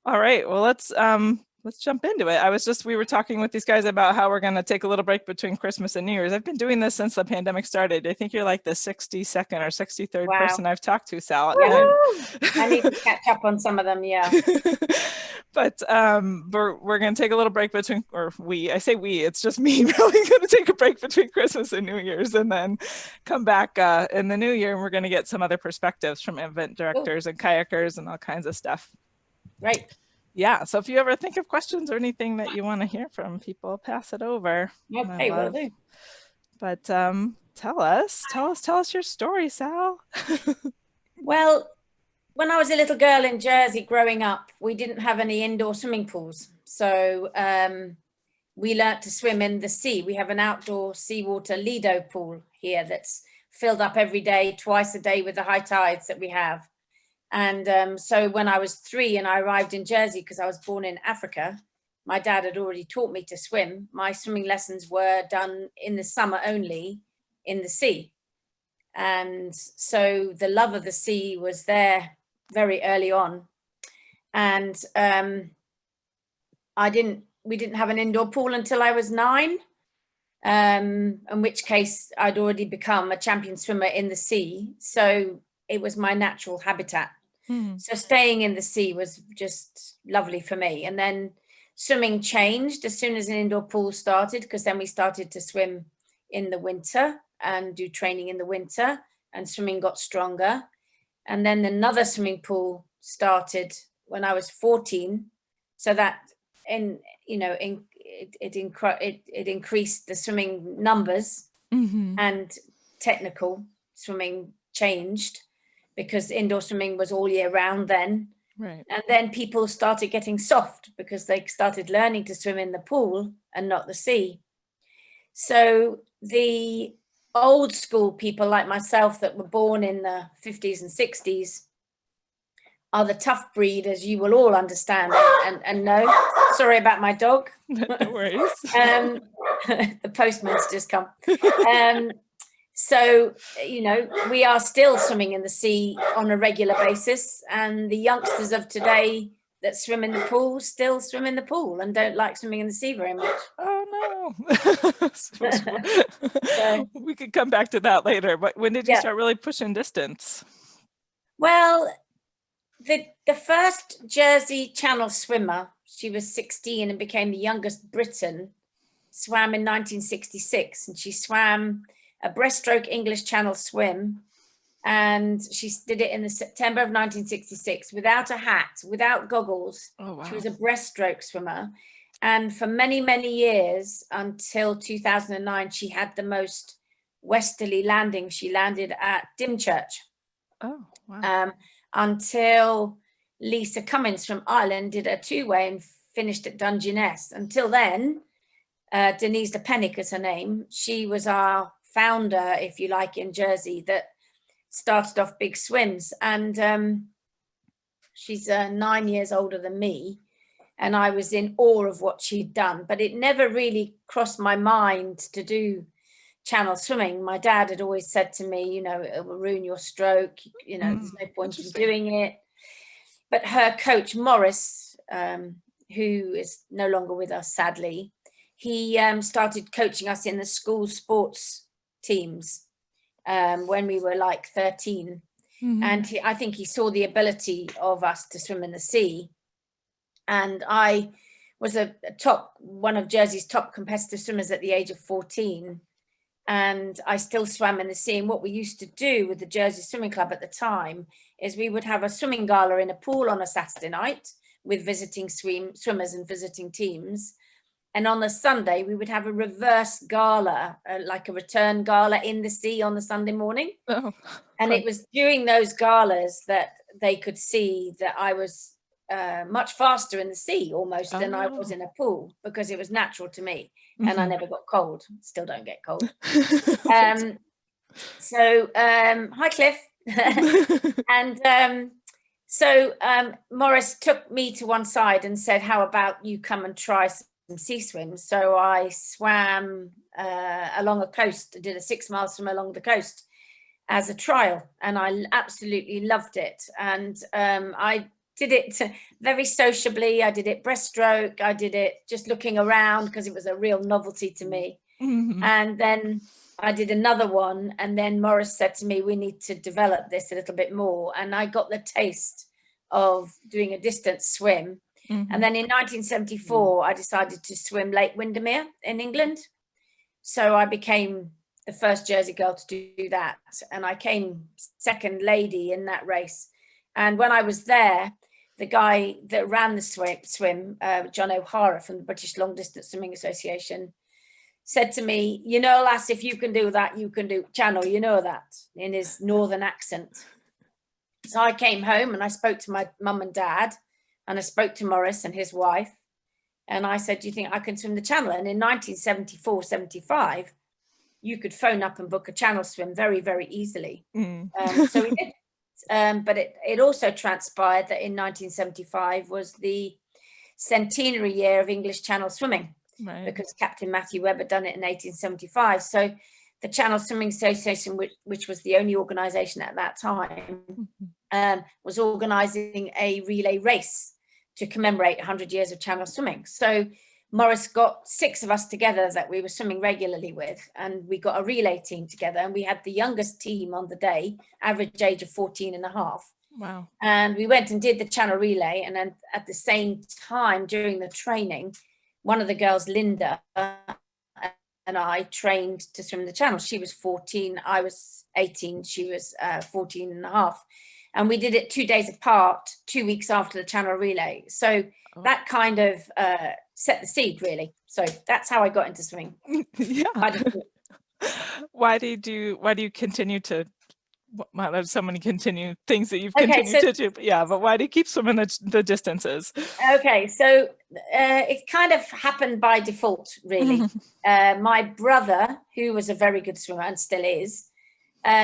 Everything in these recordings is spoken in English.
All right, well, let's jump into it. We were talking with these guys about how we're going to take a little break between Christmas and New Year's. I've been doing this since the pandemic started. I think you're like the 62nd or 63rd person I've talked to, Sal. I need to catch up on some of them, yeah. But we're going to take a little break between, I say we, it's just me really going to take a break between Christmas and New Year's, and then come back in the new year, and we're going to get some other perspectives from event directors and kayakers and all kinds of stuff. Right. Yeah, so if you ever think of questions or anything that you want to hear from people, pass it over. Okay, will do. But tell us your story, Sal. Well, when I was a little girl in Jersey growing up, we didn't have any indoor swimming pools. So we learnt to swim in the sea. We have an outdoor seawater Lido pool here that's filled up every day, twice a day with the high tides that we have. And so when I was 3 and I arrived in Jersey, because I was born in Africa, my dad had already taught me to swim. My swimming lessons were done in the summer only in the sea. And so the love of the sea was there very early on. And we didn't have an indoor pool until I was 9, in which case I'd already become a champion swimmer in the sea. So it was my natural habitat. So staying in the sea was just lovely for me. And then swimming changed as soon as an indoor pool started, because then we started to swim in the winter and do training in the winter, and swimming got stronger. And then another swimming pool started when I was 14. So that it increased the swimming numbers, and technical swimming changed, because indoor swimming was all year round then. Right. And then people started getting soft because they started learning to swim in the pool and not the sea. So the old school people like myself that were born in the 50s and 60s are the tough breed, as you will all understand and know. Sorry about my dog. No worries. The postman's just come. So, we are still swimming in the sea on a regular basis, and the youngsters of today that swim in the pool still swim in the pool and don't like swimming in the sea very much. Oh, no. So, we could come back to that later, but when did you start really pushing distance? Well, the first Jersey Channel swimmer, she was 16 and became the youngest Briton, swam in 1966, and she swam a breaststroke English Channel swim, and she did it in the September of 1966 without a hat, without goggles. Oh, wow. She was a breaststroke swimmer, and for many, many years until 2009, she had the most westerly landing. She landed at Dymchurch. Oh, wow. Until Lisa Cummins from Ireland did a 2-way and finished at Dungeness. Until then, Denise de Pennick is her name. She was our founder, if you like, in Jersey, that started off big swims. And she's 9 years older than me, and I was in awe of what she'd done. But it never really crossed my mind to do channel swimming. My dad had always said to me, it will ruin your stroke, there's no point in doing it. But her coach, Morris, who is no longer with us, sadly, he started coaching us in the school sports teams when we were like 13. And I think he saw the ability of us to swim in the sea. And I was one of Jersey's top competitive swimmers at the age of 14. And I still swam in the sea. And what we used to do with the Jersey Swimming Club at the time is we would have a swimming gala in a pool on a Saturday night with visiting swimmers and visiting teams. And on a Sunday, we would have a reverse gala, like a return gala in the sea on the Sunday morning. Oh, and it was during those galas that they could see that I was much faster in the sea almost than I was in a pool, because it was natural to me. And I never got cold. Still don't get cold. Hi, Cliff. And so Morris took me to one side and said, how about you come and try some sea swims? So I swam along a coast, did a 6-mile swim along the coast as a trial, and I absolutely loved it. And I did it very sociably. I did it breaststroke. I did it just looking around because it was a real novelty to me. And then I did another one, and then Morris said to me, we need to develop this a little bit more. And I got the taste of doing a distance swim. And then in 1974, I decided to swim Lake Windermere in England. So I became the first Jersey girl to do that. And I came second lady in that race. And when I was there, the guy that ran the swim, John O'Hara from the British Long Distance Swimming Association, said to me, you know, lass, if you can do that, you can do Channel, you know that, in his northern accent. So I came home and I spoke to my mum and dad, and I spoke to Morris and his wife. And I said, do you think I can swim the Channel? And in 1974, 75, you could phone up and book a Channel swim very, very easily. So we did. But it also transpired that in 1975 was the centenary year of English Channel swimming. Right. Because Captain Matthew Webb had done it in 1875. So the Channel Swimming Association, which was the only organisation at that time, was organising a relay race to commemorate 100 years of Channel swimming. So Morris got 6 of us together that we were swimming regularly with, and we got a relay team together, and we had the youngest team on the day, average age of 14 and a half. Wow. And we went and did the Channel relay, and then at the same time during the training, one of the girls, Linda, and I trained to swim the Channel. She was 14, I was 18, she was 14 and a half. And we did it 2 days apart, 2 weeks after the Channel relay. So that kind of set the seed, really. So that's how I got into swimming. Yeah. Why do you continue to? Well, there's so many things that you've continued to do. But yeah, but why do you keep swimming the distances? Okay, so it kind of happened by default, really. My brother, who was a very good swimmer and still is,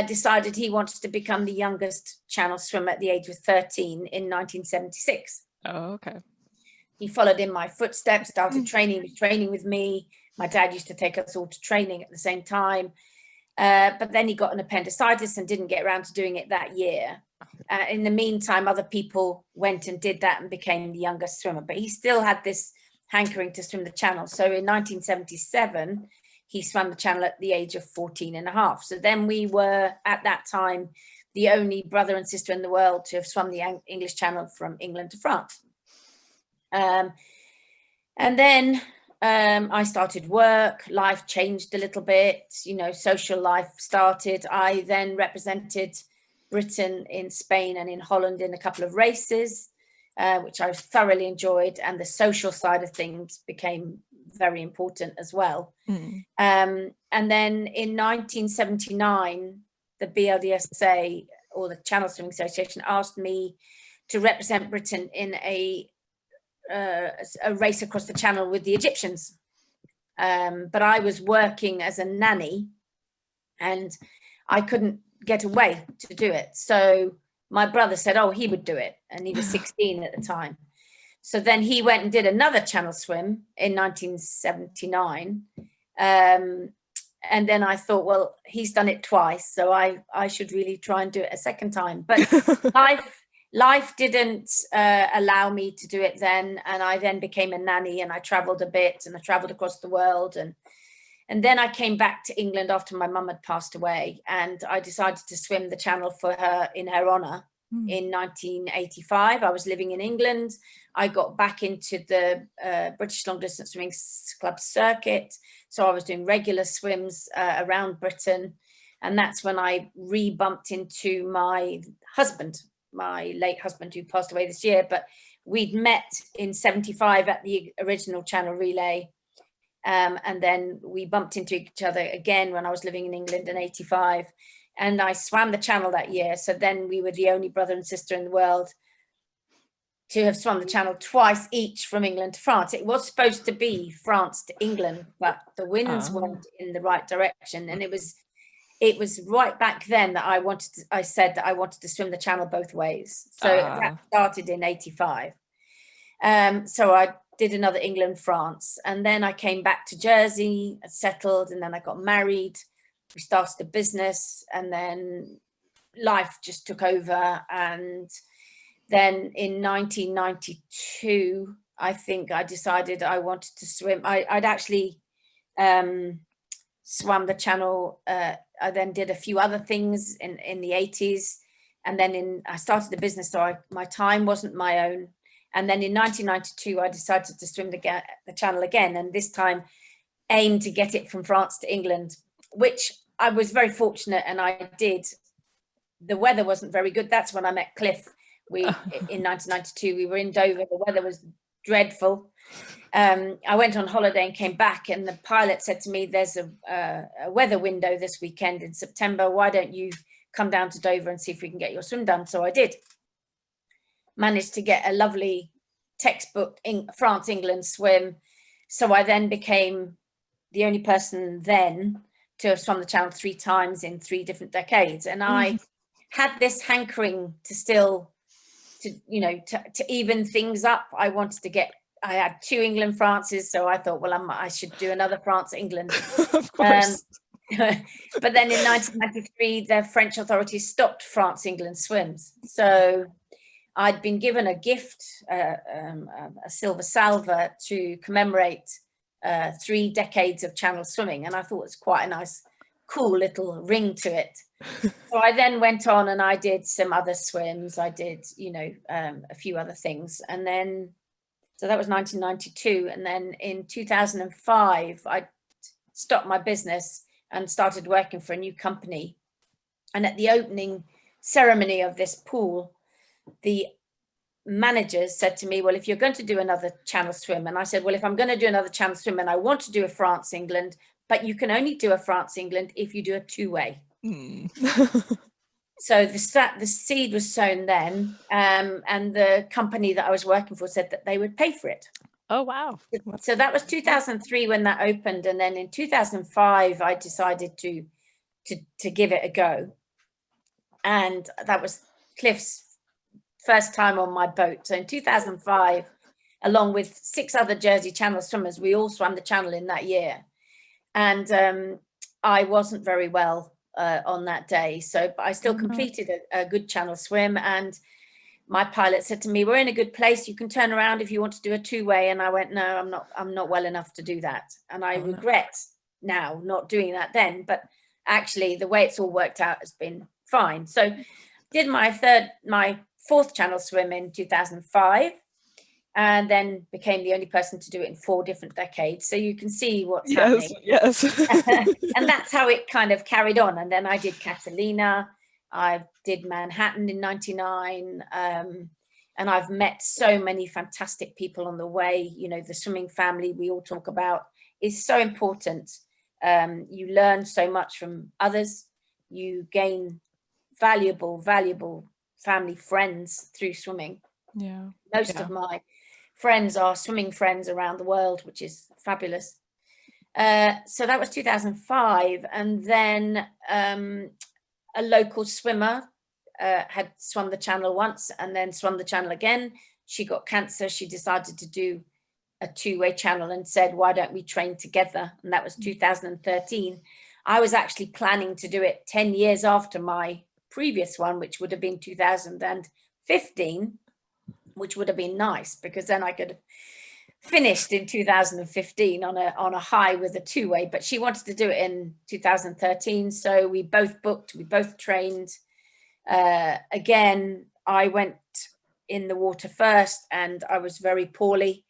decided he wanted to become the youngest Channel swimmer at the age of 13 in 1976. Oh, okay. He followed in my footsteps, started training with me. My dad used to take us all to training at the same time. But then he got an appendicitis and didn't get around to doing it that year. In the meantime, other people went and did that and became the youngest swimmer. But he still had this hankering to swim the Channel. So in 1977, he swam the Channel at the age of 14 and a half. So then we were, at that time, the only brother and sister in the world to have swum the English Channel from England to France. And then I started work, life changed a little bit, you know, social life started. I then represented Britain in Spain and in Holland in a couple of races, which I thoroughly enjoyed. And the social side of things became very important as well. And then in 1979, the BLDSA, or the Channel Swimming Association, asked me to represent Britain in a race across the Channel with the Egyptians. But I was working as a nanny and I couldn't get away to do it. So my brother said, oh, he would do it. And he was 16 at the time. So then he went and did another Channel swim in 1979. And then I thought, well, he's done it twice, so I should really try and do it a second time. But life didn't allow me to do it then. And I then became a nanny and I traveled a bit and I traveled across the world. And then I came back to England after my mum had passed away, and I decided to swim the Channel for her in her honour. In 1985, I was living in England. I got back into the British Long Distance Swimming Club circuit. So I was doing regular swims around Britain. And that's when I re-bumped into my husband, my late husband, who passed away this year. But we'd met in 75 at the original Channel relay. And then we bumped into each other again when I was living in England in 85. And I swam the Channel that year. So then we were the only brother and sister in the world to have swum the Channel twice each from England to France. It was supposed to be France to England, but the winds weren't in the right direction. And it was right back then that I said that I wanted to swim the Channel both ways. So that started in 85. So I did another England-France. And then I came back to Jersey, settled, and then I got married. We started a business, and then life just took over, and then in 1992, I think I decided I wanted to swim. I'd actually swam the channel. I then did a few other things in the 80s. And then I started a business, so my time wasn't my own. And then in 1992, I decided to swim the channel again, and this time aimed to get it from France to England, which I was very fortunate, and I did. The weather wasn't very good. That's when I met Cliff. In 1992, we were in Dover. The weather was dreadful. I went on holiday and came back, and the pilot said to me, there's a weather window this weekend in September. Why don't you come down to Dover and see if we can get your swim done? So I did. Managed to get a lovely textbook France-England swim. So I then became the only person then to have swum the channel 3 times in 3 different decades. And I had this hankering to still, to even things up. I wanted to get, I had 2 England Frances, so I thought, well, I should do another France-England. Of course. But then in 1993, the French authorities stopped France-England swims. So I'd been given a gift, a silver salver, to commemorate 3 decades of channel swimming. And I thought it was quite a nice, cool little ring to it. So I then went on and I did some other swims. I did, a few other things. And then, so that was 1992. And then in 2005, I stopped my business and started working for a new company. And at the opening ceremony of this pool, the managers said to me, well, if you're going to do another channel swim, and I said, well, if I'm going to do another channel swim and I want to do a France-England, but you can only do a France-England if you do a 2-way. So the seed was sown then, and the company that I was working for said that they would pay for it. Oh, wow. So that was 2003 when that opened. And then in 2005, I decided to give it a go. And that was Cliff's first time on my boat. So in 2005, along with 6 other Jersey Channel swimmers, we all swam the channel in that year. And I wasn't very well on that day. So but I still completed a good channel swim. And my pilot said to me, we're in a good place. You can turn around if you want to do a 2-way. And I went, no, I'm not well enough to do that. And I regret now not doing that then. But actually, the way it's all worked out has been fine. So did my 4th channel swim in 2005, and then became the only person to do it in 4 different decades. So you can see what's happening. Yes. And that's how it kind of carried on. And then I did Catalina. I did Manhattan in 99. And I've met so many fantastic people on the way. The swimming family we all talk about is so important. You learn so much from others. You gain valuable family friends through swimming. Yeah. Most of my friends are swimming friends around the world, which is fabulous. So that was 2005. And then a local swimmer had swum the channel once and then swum the channel again. She got cancer. She decided to do a 2-way channel and said, why don't we train together? And that was 2013. I was actually planning to do it 10 years after my previous one, which would have been 2015, which would have been nice, because then I could have finished in 2015 on a high with a 2-way. But she wanted to do it in 2013, so we both booked, we both trained. Again, I went in the water first, and I was very poorly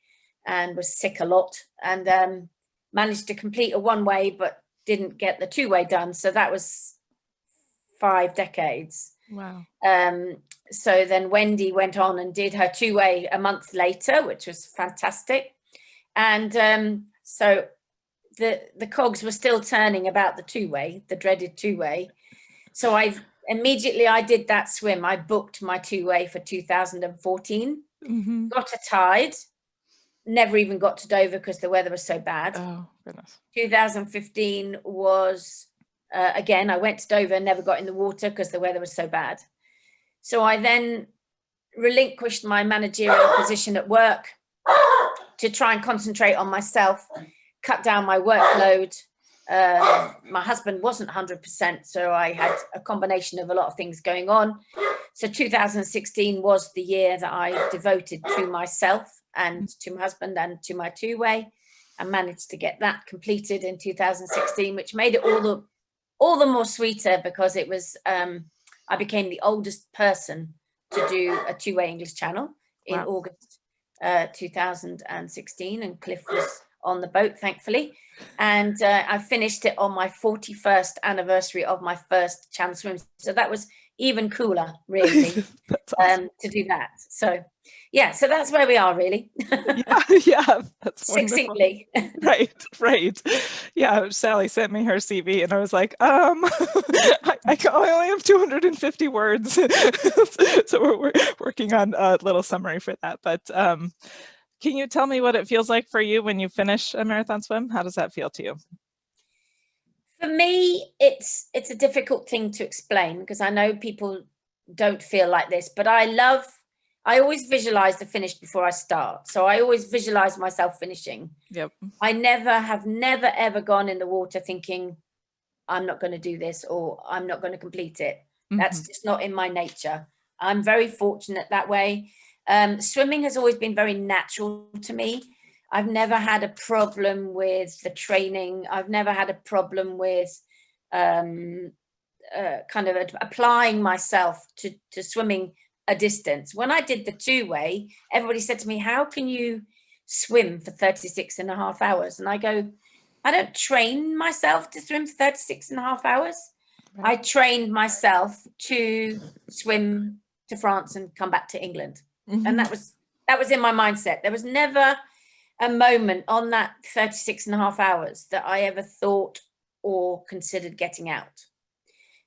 and was sick a lot, and managed to complete a 1-way, but didn't get the 2-way done. So that was 5 decades. Wow. So then Wendy went on and did her 2-way a month later, which was fantastic. And so the cogs were still turning about the 2-way, the dreaded 2-way. So I did that swim. I booked my 2-way for 2014, got a tide, never even got to Dover because the weather was so bad. Oh, goodness. 2015 was, again, I went to Dover and never got in the water because the weather was so bad. So I then relinquished my managerial position at work to try and concentrate on myself, cut down my workload, My husband wasn't 100%, so I had a combination of a lot of things going on. So 2016 was the year that I devoted to myself and to my husband and to my two-way, and managed to get that completed in 2016, which made it all the more sweeter, because it was I became the oldest person to do a two-way English Channel in August 2016, and Cliff was on the boat, thankfully. And I finished it on my 41st anniversary of my first Channel swim. So that was even cooler, really, awesome. To do that. So yeah, so that's where we are, really. Yeah, that's succinctly. Right. Yeah, Sally sent me her CV, and I was like, I only have 250 words. So we're working on a little summary for that. But can you tell me what it feels like for you when you finish a marathon swim? How does that feel to you? For me, it's a difficult thing to explain, because I know people don't feel like this, but I always visualize the finish before I start. So I always visualize myself finishing. Yep. I have never, ever gone in the water thinking, I'm not going to do this, or I'm not going to complete it. That's just not in my nature. I'm very fortunate that way. Swimming has always been very natural to me. I've never had a problem with the training. I've never had a problem with kind of applying myself to swimming a distance. When I did the two-way, everybody said to me, how can you swim for 36.5 hours? And I go, I don't train myself to swim for 36.5 hours. Right. I trained myself to swim to France and come back to England. And that was in my mindset. There was never a moment on that 36.5 hours that I ever thought or considered getting out.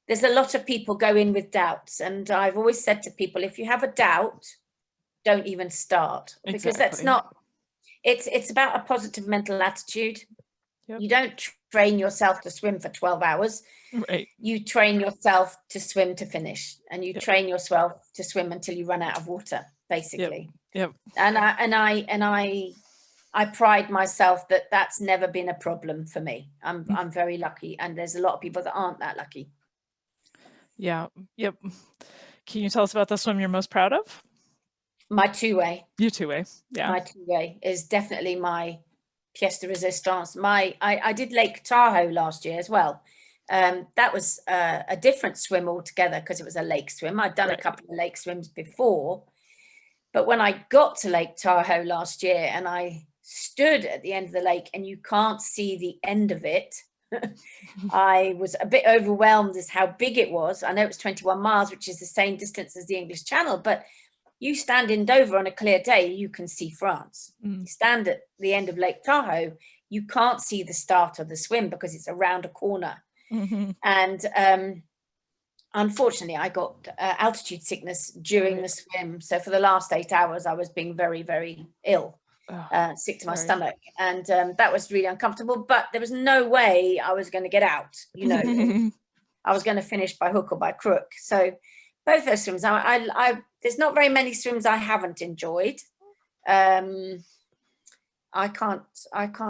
There's a lot of people go in with doubts, and I've always said to people, if you have a doubt, don't even start, because that's not, it's about a positive mental attitude. Yep. You don't train yourself to swim for 12 hours. Right. You train yourself to swim to finish, and you train yourself to swim until you run out of water, basically. Yep. And I pride myself that that's never been a problem for me. I'm very lucky, and there's a lot of people that aren't that lucky. Yeah. Yep. Can you tell us about the swim you're most proud of? My two-way. Your two-way. Yeah. My two-way is definitely my pièce de résistance. I did Lake Tahoe last year as well. That was a different swim altogether, because it was a lake swim. I'd done a couple of lake swims before, but when I got to Lake Tahoe last year and I stood at the end of the lake and you can't see the end of it, I was a bit overwhelmed as how big it was. I know it was 21 miles, which is the same distance as the English Channel, but you stand in Dover on a clear day, you can see France. You stand at the end of Lake Tahoe, you can't see the start of the swim because it's around a corner. And unfortunately, I got altitude sickness during the swim. So for the last 8 hours, I was being very, very ill, sick to my stomach. And that was really uncomfortable, but there was no way I was going to get out, you know. I was going to finish by hook or by crook. So both those swims, there's not very many swims I haven't enjoyed. I can't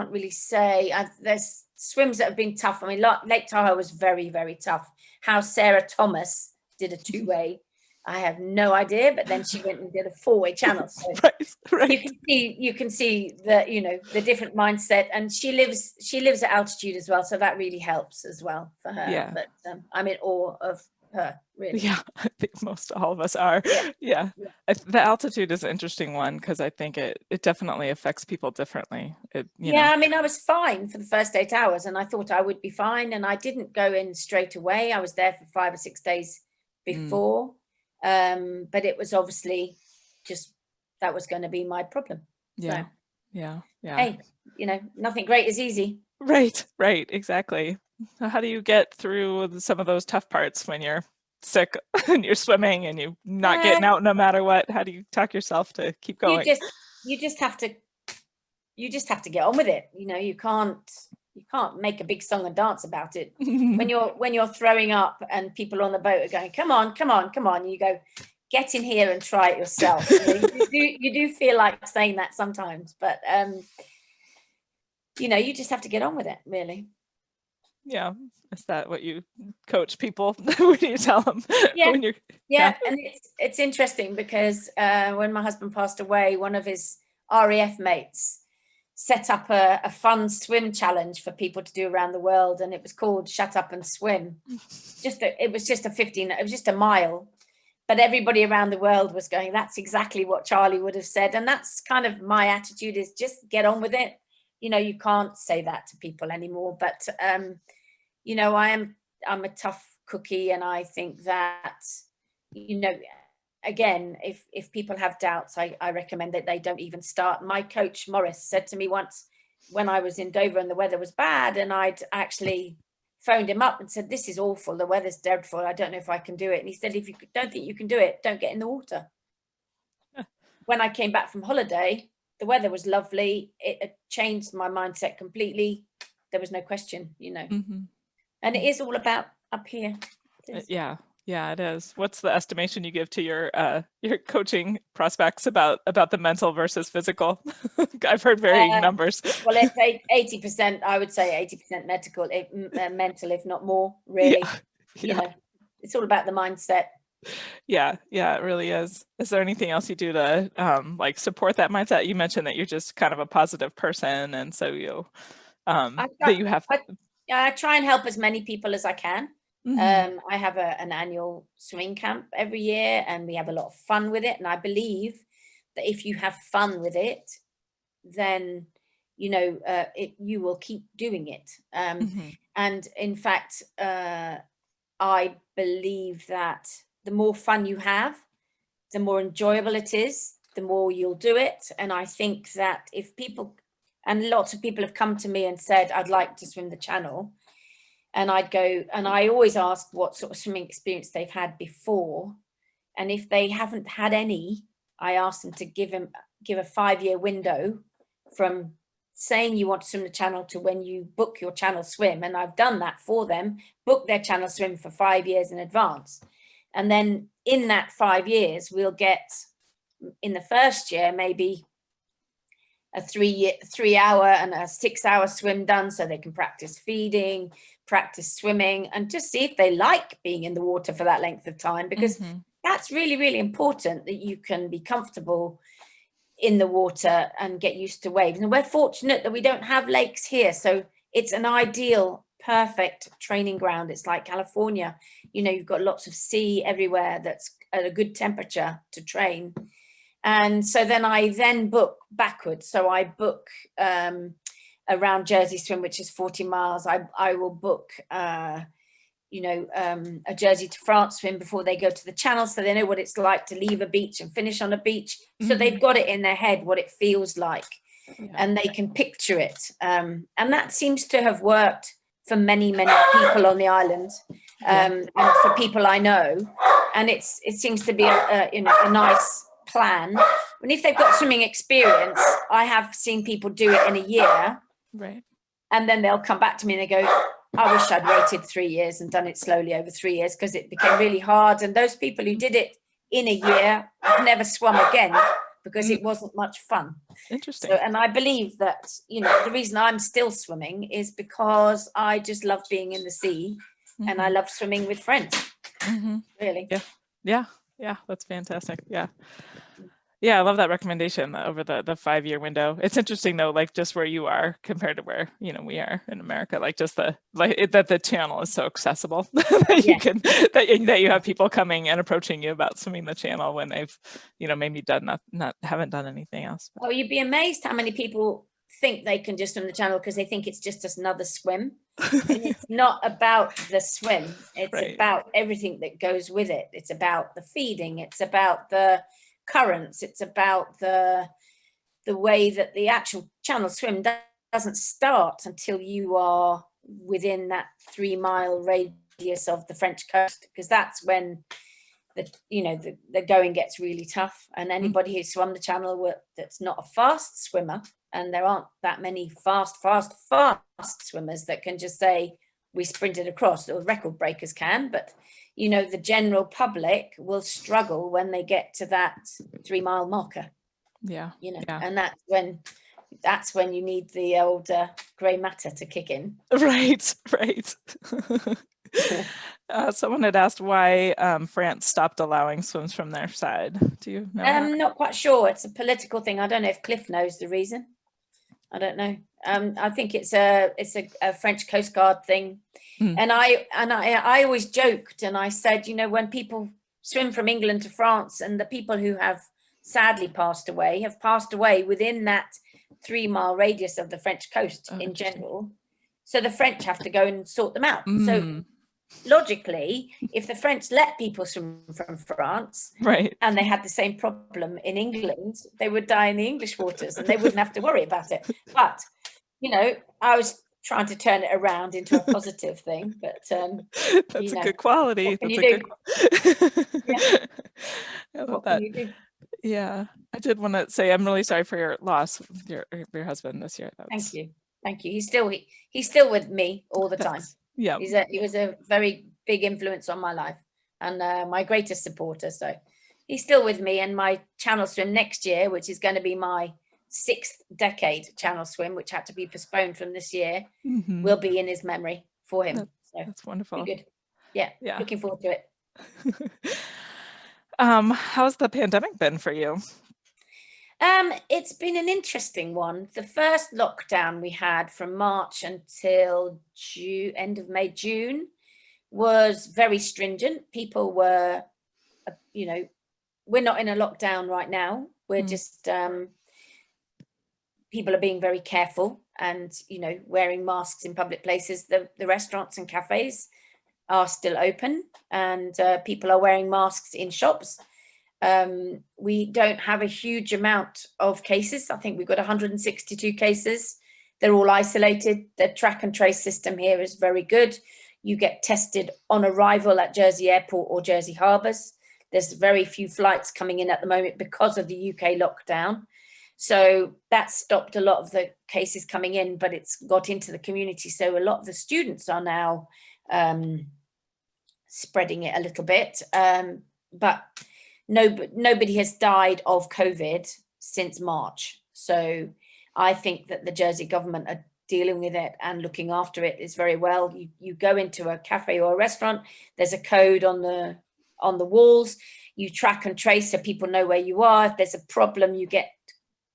really say. There's swims that have been tough. I mean, Lake Tahoe was very, very tough. How Sarah Thomas did a two-way, I have no idea. But then she went and did a four-way channel. So you can see the, you know, the different mindset. And she lives at altitude as well, so that really helps as well for her. Yeah. But I'm in awe of her, really. Yeah, I think most all of us are. Yeah. The altitude is an interesting one, because I think it definitely affects people differently. You know. I mean, I was fine for the first 8 hours, and I thought I would be fine, and I didn't go in straight away. I was there for 5 or 6 days before, but it was obviously just that was going to be my problem. Yeah. So, yeah. Hey, you know, nothing great is easy. Right, exactly. So how do you get through some of those tough parts when you're sick and you're swimming and you're not getting out no matter what? How do you talk yourself to keep going? You just have to get on with it. You know, you can't make a big song and dance about it. when you're throwing up and people on the boat are going, come on, you go, get in here and try it yourself. You do feel like saying that sometimes, but you know, you just have to get on with it, really. Yeah. Is that what you coach people when you tell them Yeah. when you're, Yeah, and it's interesting because when my husband passed away, one of his RAF mates set up a fun swim challenge for people to do around the world, and it was called Shut Up and Swim. It was just a mile, but everybody around the world was going, that's exactly what Charlie would have said. And that's kind of my attitude, is just get on with it. You know, you can't say that to people anymore, but you know, I'm a tough cookie, and I think that, you know, again, if people have doubts, I recommend that they don't even start. My coach Morris said to me once, when I was in Dover and the weather was bad, and I'd actually phoned him up and said, this is awful, the weather's dreadful, I don't know if I can do it. And he said, if you don't think you can do it, don't get in the water. When I came back from holiday, the weather was lovely. It changed my mindset completely. There was no question, you know. And it is all about up here. Yeah. Yeah, it is. What's the estimation you give to your coaching prospects about the mental versus physical? I've heard varying numbers. Well, it's 80%. I would say 80% mental, if not more. Really, you know, it's all about the mindset. Yeah, it really is. Is there anything else you do to like support that mindset? You mentioned that you're just kind of a positive person, and so you that you have. I try and help as many people as I can. I have an annual swimming camp every year, and we have a lot of fun with it. And I believe that if you have fun with it, then, you know, you will keep doing it. And in fact, I believe that the more fun you have, the more enjoyable it is, the more you'll do it. And I think that if people, and lots of people have come to me and said, I'd like to swim the channel. And I'd go, and I always ask what sort of swimming experience they've had before. And if they haven't had any, I ask them to give a 5-year window from saying you want to swim the channel to when you book your channel swim. And I've done that for them, book their channel swim for 5 years in advance. And then in that 5 years, we'll get, in the first year, maybe a 3-hour and a 6-hour swim done, so they can practice feeding, practice swimming, and just see if they like being in the water for that length of time, because that's really, really important, that you can be comfortable in the water and get used to waves. And we're fortunate that we don't have lakes here, so it's an ideal, perfect training ground. It's like California, you know, you've got lots of sea everywhere that's at a good temperature to train. And so then I book backwards. So I book around Jersey Swim, which is 40 miles. I will book, you know, a Jersey to France swim before they go to the channel, so they know what it's like to leave a beach and finish on a beach. So they've got it in their head what it feels like, and they can picture it. And that seems to have worked for many, many people on the island, and for people I know. And it seems to be you know, a nice plan. And if they've got swimming experience, I have seen people do it in a year, and then they'll come back to me and they go, I wish I'd waited 3 years and done it slowly over 3 years, because it became really hard. And those people who did it in a year have never swum again, because it wasn't much fun. Interesting. So, and I believe that, you know, the reason I'm still swimming is because I just love being in the sea, and I love swimming with friends. Really. Yeah, that's fantastic. Yeah, I love that recommendation over the 5-year window. It's interesting though, like just where you are compared to where, you know, we are in America, like just that the channel is so accessible that you can, that you have people coming and approaching you about swimming the channel when they've, you know, maybe haven't done anything else. Oh, you'd be amazed how many people think they can just swim the channel because they think it's just another swim. And it's not about the swim. It's about everything that goes with it. It's about the feeding. It's about the currents. It's about the way that the actual channel swim doesn't start until you are within that 3-mile radius of the French coast, because that's when the going gets really tough. And anybody who swum the channel that's not a fast swimmer, and there aren't that many fast swimmers that can just say we sprinted across, or record breakers can, but you know, the general public will struggle when they get to that 3-mile marker. You know, and that's when that's when you need the old grey matter to kick in. Right, right. Someone had asked why France stopped allowing swims from their side. Do you know that? Not quite sure. It's a political thing. I don't know if Cliff knows the reason. I don't know. I think it's a French Coast Guard thing. Mm. And I always joked and I said, you know, when people swim from England to France, and the people who have sadly passed away have passed away within that 3-mile radius of the French coast in general. So the French have to go and sort them out. So logically, if the French let people swim from France, right, and they had the same problem in England, they would die in the English waters and they wouldn't have to worry about it. But, you know, I was trying to turn it around into a positive thing, but that's a good quality. That's a good yeah. I love that. Yeah, I did want to say I'm really sorry for your loss of your husband this year. Thank you. He's still with me all the time. Yeah, he was a very big influence on my life and my greatest supporter. So he's still with me, and my channel swim next year, which is going to be my 6th decade channel swim, which had to be postponed from this year, will be in his memory for him. So that's wonderful. Good. Yeah, looking forward to it. How's the pandemic been for you? It's been an interesting one. The first lockdown we had from March until end of May, June, was very stringent. People were, you know, we're not in a lockdown right now. We're just, people are being very careful and, you know, wearing masks in public places. The restaurants and cafes are still open, and people are wearing masks in shops. We don't have a huge amount of cases. I think we've got 162 cases. They're all isolated. The track and trace system here is very good. You get tested on arrival at Jersey Airport or Jersey Harbours. There's very few flights coming in at the moment because of the UK lockdown. So that stopped a lot of the cases coming in, but it's got into the community. So a lot of the students are now spreading it a little bit. But nobody has died of COVID since March. So I think that the Jersey government are dealing with it and looking after it is very well. You go into a cafe or a restaurant, there's a code on the walls. You track and trace so people know where you are. If there's a problem, you get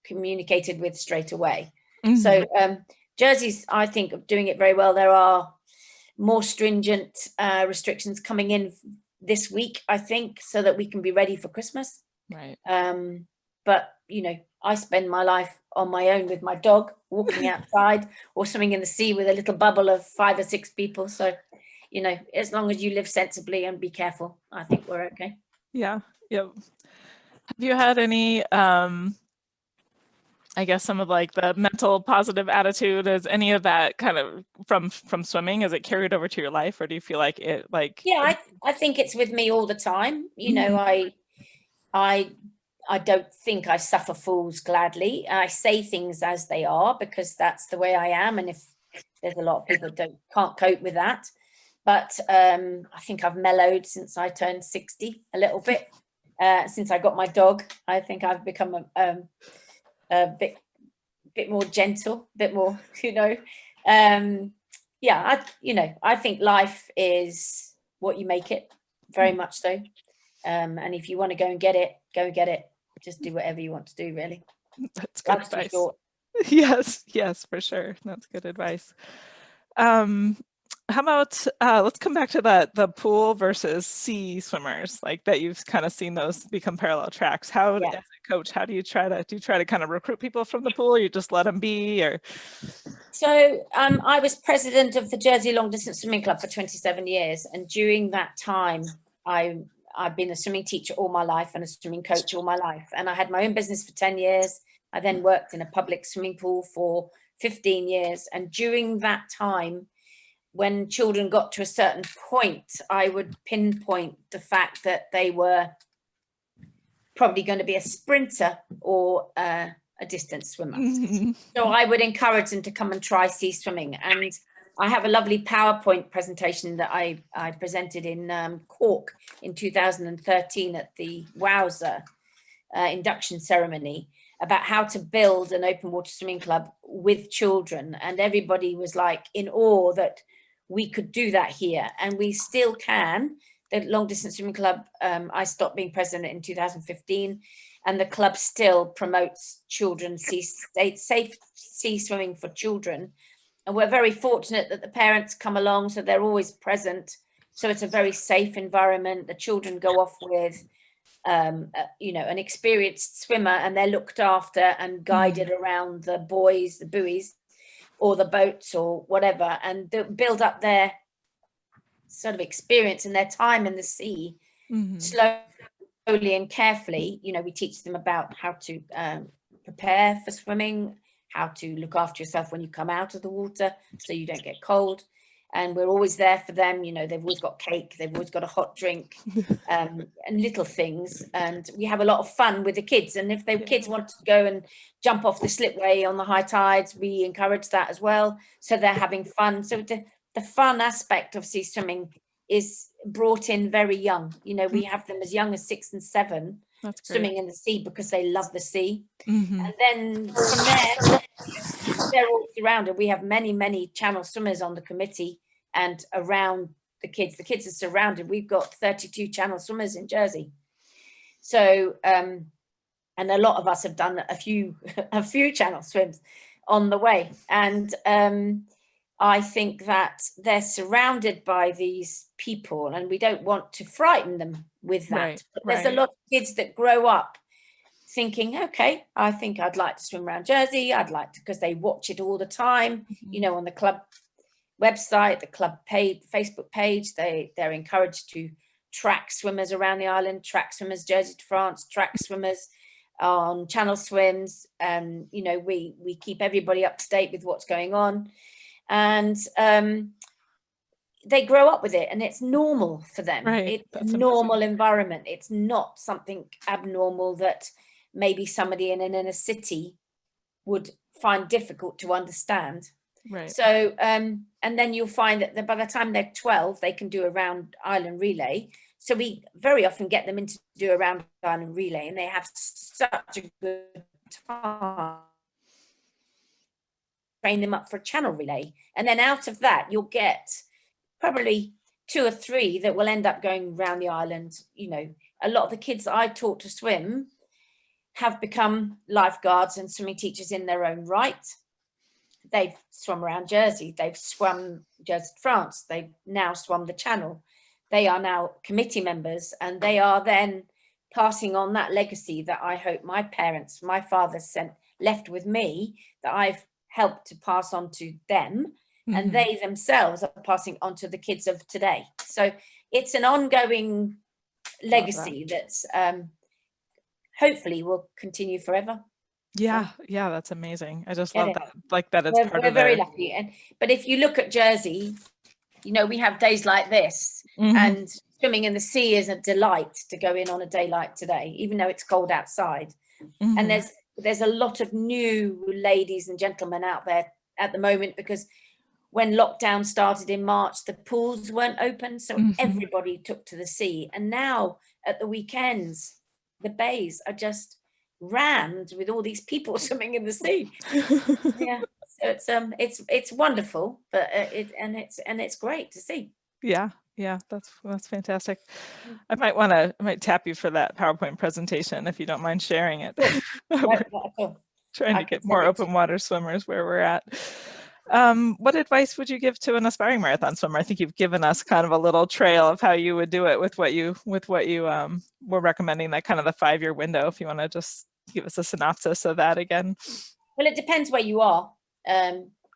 communicated with straight away. So Jersey's, I think, doing it very well. There are more stringent restrictions coming in this week, I think, so that we can be ready for Christmas. Right. But, you know, I spend my life on my own with my dog, walking outside or swimming in the sea with a little bubble of 5 or 6 people. So, you know, as long as you live sensibly and be careful, I think we're okay. Yeah. Yep. Have you had any, I guess some of like the mental positive attitude, is any of that kind of from swimming, is it carried over to your life, or do you feel like it Yeah, I think it's with me all the time. You know, I don't think I suffer fools gladly. I say things as they are because that's the way I am. And if there's a lot of people that can't cope with that, but I think I've mellowed since I turned 60 a little bit. Since I got my dog, I think I've become a bit more gentle, a bit more, you know. Yeah, I think life is what you make it, very much so. And if you want to go and get it, go and get it. Just do whatever you want to do, really. That's good advice. Yes, for sure. That's good advice. How about let's come back to the pool versus sea swimmers, like that you've kind of seen those become parallel tracks. How, as a coach, how do you try to kind of recruit people from the pool, or you just let them be? Or so I was president of the Jersey Long Distance Swimming Club for 27 years, and during that time I've been a swimming teacher all my life and a swimming coach all my life, and I had my own business for 10 years. I then worked in a public swimming pool for 15 years, and during that time, when children got to a certain point, I would pinpoint the fact that they were probably going to be a sprinter or a distance swimmer. So I would encourage them to come and try sea swimming. And I have a lovely PowerPoint presentation that I presented in Cork in 2013 at the Wowza induction ceremony. about how to build an open water swimming club with children, and everybody was like in awe that we could do that here, and we still can. The long distance swimming club, I stopped being president in 2015, and the club still promotes children's safe sea swimming for children. And we're very fortunate that the parents come along, so they're always present. So it's a very safe environment. The children go off with, you know, an experienced swimmer, and they're looked after and guided around the buoys, the buoys, or the boats or whatever, and build up their sort of experience and their time in the sea slowly and carefully. You know, we teach them about how to prepare for swimming, how to look after yourself when you come out of the water so you don't get cold. And we're always there for them. You know, they've always got cake, they've always got a hot drink, and little things. And we have a lot of fun with the kids. And if the kids want to go and jump off the slipway on the high tides, we encourage that as well. So they're having fun. So the fun aspect of sea swimming is brought in very young. You know, we have them as young as 6 and 7 swimming in the sea because they love the sea. And then from there, they're all surrounded. We have many channel swimmers on the committee and around the kids. The kids are surrounded. We've got 32 channel swimmers in Jersey. So, and a lot of us have done a few channel swims on the way. And I think that they're surrounded by these people, and we don't want to frighten them with that. But there's a lot of kids that grow up thinking, okay, I think I'd like to swim around Jersey. I'd like to, because they watch it all the time, you know, on the club website, the club page, Facebook page, they're encouraged to track swimmers around the island, track swimmers Jersey to France, track swimmers on channel swims. You know, we keep everybody up to date with what's going on. And they grow up with it, and it's normal for them. It's a normal environment. It's not something abnormal that maybe somebody in an inner city would find difficult to understand. So and then you'll find that by the time they're 12, they can do a round island relay. So we very often get them in to do a round island relay, and they have such a good time. Train them up for a channel relay, and then out of that you'll get probably 2 or 3 that will end up going around the island. You know, a lot of the kids that I taught to swim have become lifeguards and swimming teachers in their own right. They've swum around Jersey, they've swum Jersey to France, they've now swum the channel. They are now committee members, and they are then passing on that legacy that I hope my parents, my father left with me, that I've helped to pass on to them, and they themselves are passing on to the kids of today. So it's an ongoing legacy that's hopefully will continue forever. Yeah, that's amazing. I just love that, like that it's part of we're very lucky. But if you look at Jersey, you know, we have days like this, and swimming in the sea is a delight to go in on a day like today, even though it's cold outside. And there's a lot of new ladies and gentlemen out there at the moment, because when lockdown started in March, the pools weren't open, so everybody took to the sea. And now at the weekends, the bays are just rammed with all these people swimming in the sea. So it's wonderful, but it's great to see. That's fantastic. I might tap you for that PowerPoint presentation if you don't mind sharing it. Trying to get more open water swimmers where we're at. What advice would you give to an aspiring marathon swimmer? I think you've given us kind of a little trail of how you would do it with what you were recommending, that kind of the 5-year window. If you want to just give us a synopsis of that again. Well, it depends where you are.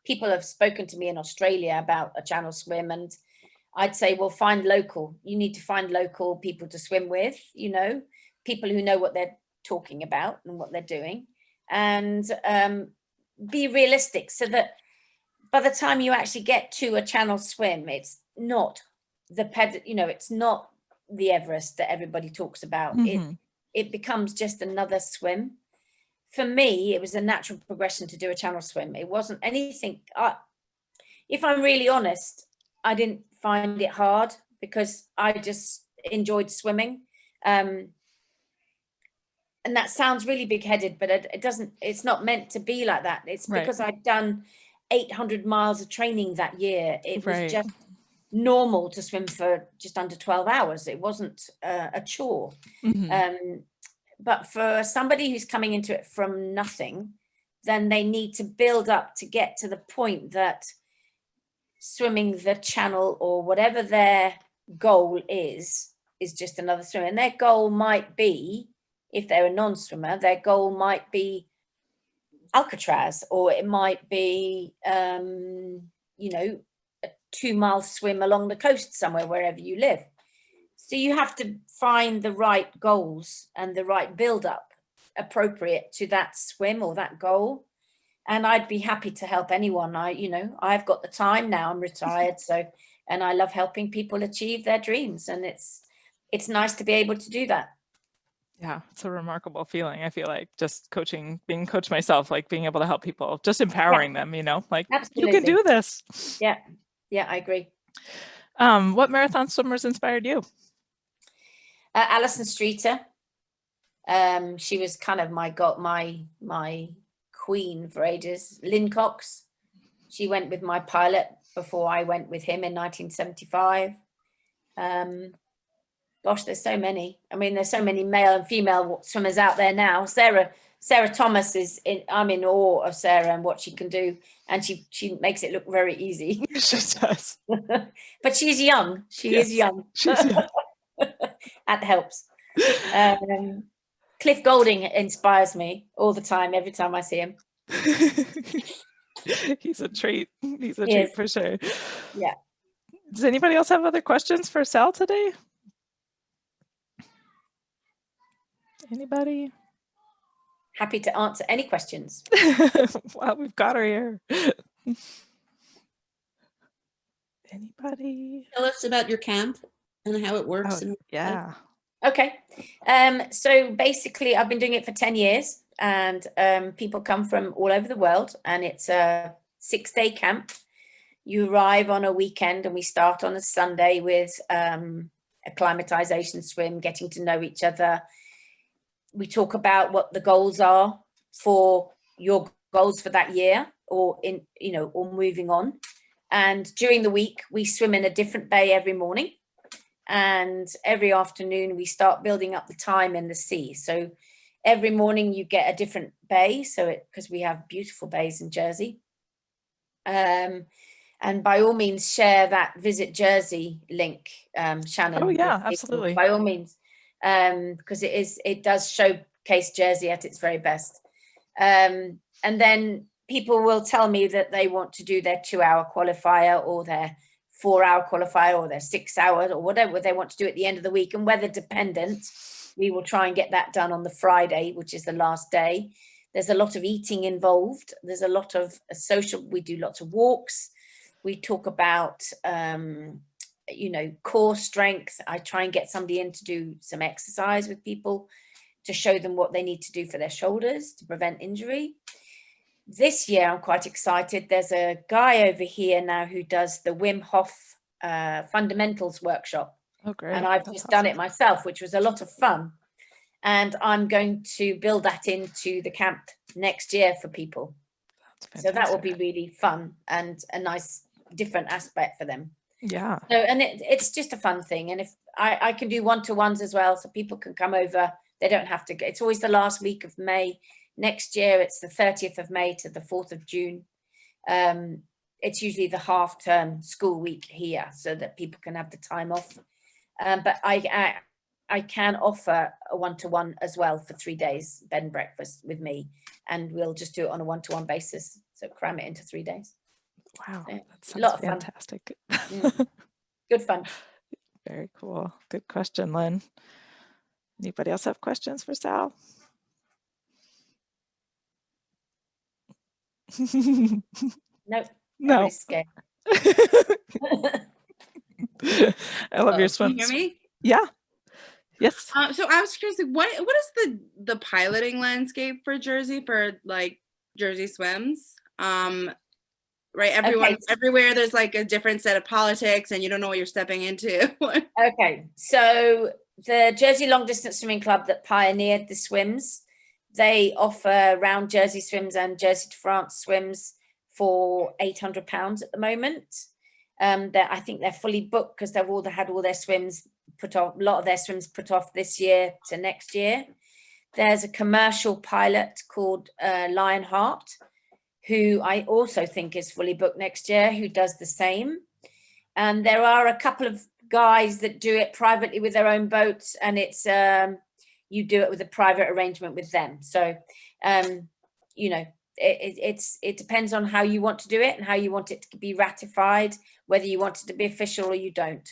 People have spoken to me in Australia about a channel swim, and I'd say, well, find local. You need to find local people to swim with, you know, people who know what they're talking about and what they're doing, and be realistic, so that by the time you actually get to a channel swim, it's not it's not the Everest that everybody talks about. It becomes just another swim. For me, it was a natural progression to do a channel swim. It wasn't anything, if I'm really honest, I didn't find it hard, because I just enjoyed swimming. and that sounds really big-headed, but it doesn't, it's not meant to be like that. It's Right. because I'd done 800 miles of training that year. It was Right. just normal to swim for just under 12 hours. It wasn't a chore. But for somebody who's coming into it from nothing, then they need to build up to get to the point that swimming the channel or whatever their goal is just another swim. And their goal might be, if they're a non-swimmer, their goal might be Alcatraz, or it might be, you know, a 2-mile swim along the coast somewhere, wherever you live. So you have to find the right goals and the right build-up appropriate to that swim or that goal. And I'd be happy to help anyone. I've got the time now, I'm retired, so, and I love helping people achieve their dreams, and it's nice to be able to do that. Yeah, it's a remarkable feeling. I feel like just coaching, being coached myself, like being able to help people, just empowering them, like Absolutely. you can do this. Yeah, I agree. What marathon swimmers inspired you? Alison Streeter. She was kind of my queen for ages. Lynn Cox, she went with my pilot before I went with him in 1975. Gosh, there's so many. I mean, there's so many male and female swimmers out there now. Sarah Thomas I'm in awe of Sarah and what she can do, and she makes it look very easy. She does. But she's young. She is young. She's young. That helps. Cliff Golding inspires me all the time, every time I see him. He's a treat. He's a treat for sure. Yeah. Does anybody else have other questions for Sal today? Anybody? Happy to answer any questions. Wow, we've got her here. Anybody? Tell us about your camp and how it works. Yeah. Okay. So basically, I've been doing it for 10 years, and people come from all over the world, and it's a 6-day camp. You arrive on a weekend, and we start on a Sunday with acclimatization swim, getting to know each other. We talk about what the goals are for your goals for that year, or or moving on. And during the week, we swim in a different bay every morning. And every afternoon we start building up the time in the sea. So every morning you get a different bay, because we have beautiful bays in Jersey. And by all means share that Visit Jersey link, Shannon. Oh yeah, absolutely. By all means, because it does showcase Jersey at its very best. And then people will tell me that they want to do their 2-hour qualifier, or their 4-hour qualifier, or their 6 hours, or whatever they want to do at the end of the week. And weather dependent, we will try and get that done on the Friday, which is the last day. There's a lot of eating involved. There's a lot of social. We do lots of walks. We talk about, core strength. I try and get somebody in to do some exercise with people to show them what they need to do for their shoulders to prevent injury. This year, I'm quite excited. There's a guy over here now who does the Wim Hof fundamentals workshop. Oh, great. And I've just done it myself, which was a lot of fun. And I'm going to build that into the camp next year for people. So that will be really fun and a nice different aspect for them. Yeah. So, and it's just a fun thing. And if I can do one-to-ones as well, so people can come over. They don't have to go. It's always the last week of May. Next year, it's the 30th of May to the 4th of June. It's usually the half-term school week here, so that people can have the time off. But I can offer a one-to-one as well for 3 days, bed and breakfast with me, and we'll just do it on a one-to-one basis. So cram it into 3 days. Wow, Yeah, that sounds a lot of fantastic. Fun. Good fun. Very cool. Good question, Lynn. Anybody else have questions for Sal? No. No. Scared. I love your swim. Can you hear me? Yeah. Yes. So I was curious, what is the piloting landscape for Jersey, for like Jersey swims? right? Everywhere there's like a different set of politics and you don't know what you're stepping into. Okay, so the Jersey Long Distance Swimming Club that pioneered the swims, they offer round Jersey swims and Jersey to France swims for £800 at the moment. I think they're fully booked because they've had all their swims put off, a lot of their swims put off this year to next year. There's a commercial pilot called Lionheart, who I also think is fully booked next year, who does the same. And there are a couple of guys that do it privately with their own boats, and it's you do it with a private arrangement with them. So you know, it depends on how you want to do it and how you want it to be ratified, whether you want it to be official or you don't.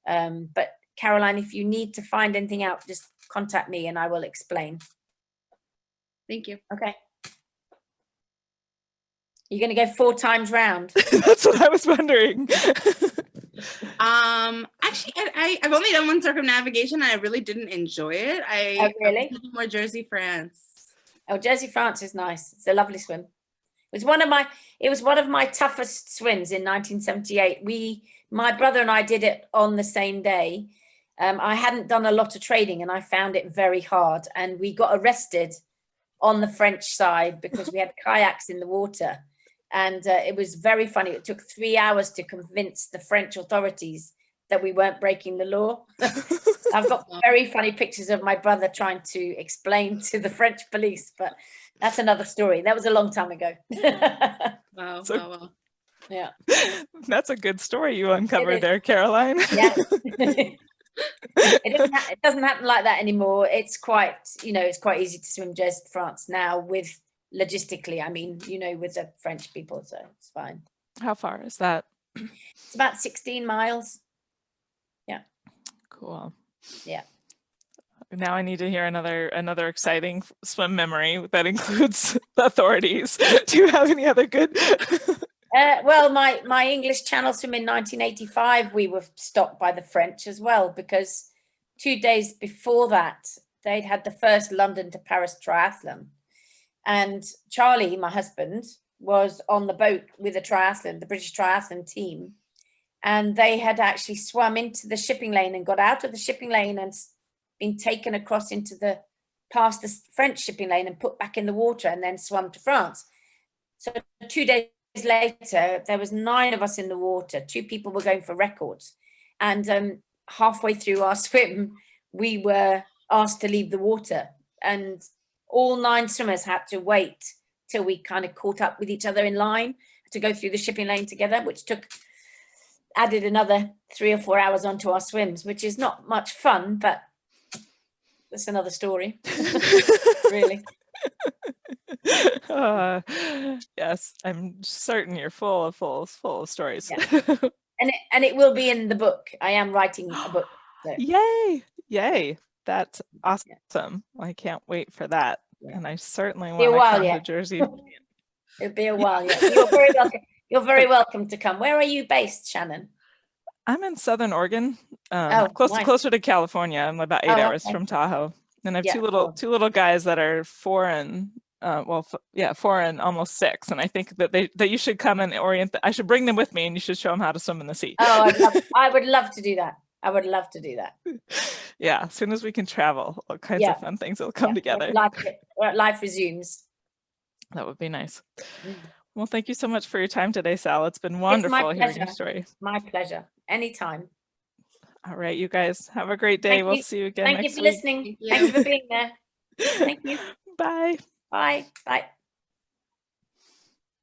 But Caroline, if you need to find anything out, just contact me and I will explain. Thank you. Okay. You're going to go 4 times round. That's what I was wondering. Actually, I've only done one circumnavigation and I really didn't enjoy it. Oh, really? I was more Jersey, France. Oh, Jersey, France is nice. It's a lovely swim. It was one of my toughest swims in 1978. My brother and I did it on the same day. I hadn't done a lot of training and I found it very hard, and we got arrested on the French side because we had kayaks in the water. And it was very funny. It took 3 hours to convince the French authorities that we weren't breaking the law. I've got very funny pictures of my brother trying to explain to the French police, but that's another story. That was a long time ago. Wow, So, wow. Yeah. That's a good story you uncovered there, Caroline. Yeah. It doesn't happen like that anymore. It's quite, it's quite easy to swim Jersey to France now with logistically, I mean, with the French people, so it's fine. How far is that? It's about 16 miles. Yeah. Cool. Yeah. Now I need to hear another exciting swim memory that includes the authorities. Do you have any other good? Well, my English Channel swim in 1985, we were stopped by the French as well, because 2 days before that, they'd had the first London to Paris triathlon. And Charlie, my husband, was on the boat with the British triathlon team. And they had actually swum into the shipping lane and got out of the shipping lane and been taken across past the French shipping lane and put back in the water and then swum to France. So 2 days later, there was 9 of us in the water. 2 people were going for records. And halfway through our swim, we were asked to leave the water. And all 9 swimmers had to wait till we kind of caught up with each other in line to go through the shipping lane together, which added another 3 or 4 hours onto our swims, which is not much fun, but that's another story. Really. Yes, I'm certain you're full of stories. Yeah. And it will be in the book. I am writing a book. So. Yay! That's awesome. I can't wait for that. Yeah. And I certainly want to come to Jersey. It'll be a while yet. You're very welcome. You're very welcome to come. Where are you based, Shannon? I'm in Southern Oregon, nice. closer to California. I'm about 8 hours from Tahoe, and I have two little guys that are 4 and 4 and almost 6. And I think that you should come and I should bring them with me, and you should show them how to swim in the sea. Oh, I would love to do that. I would love to do that. Yeah, as soon as we can travel, all kinds of fun things will come together. Life resumes. That would be nice. Well, thank you so much for your time today, Sal. It's been wonderful hearing your story. My pleasure. Anytime. All right, you guys have a great day. We'll see you again next week. Thank you for listening. Thank you for being there. Thank you. Bye. Bye. Bye.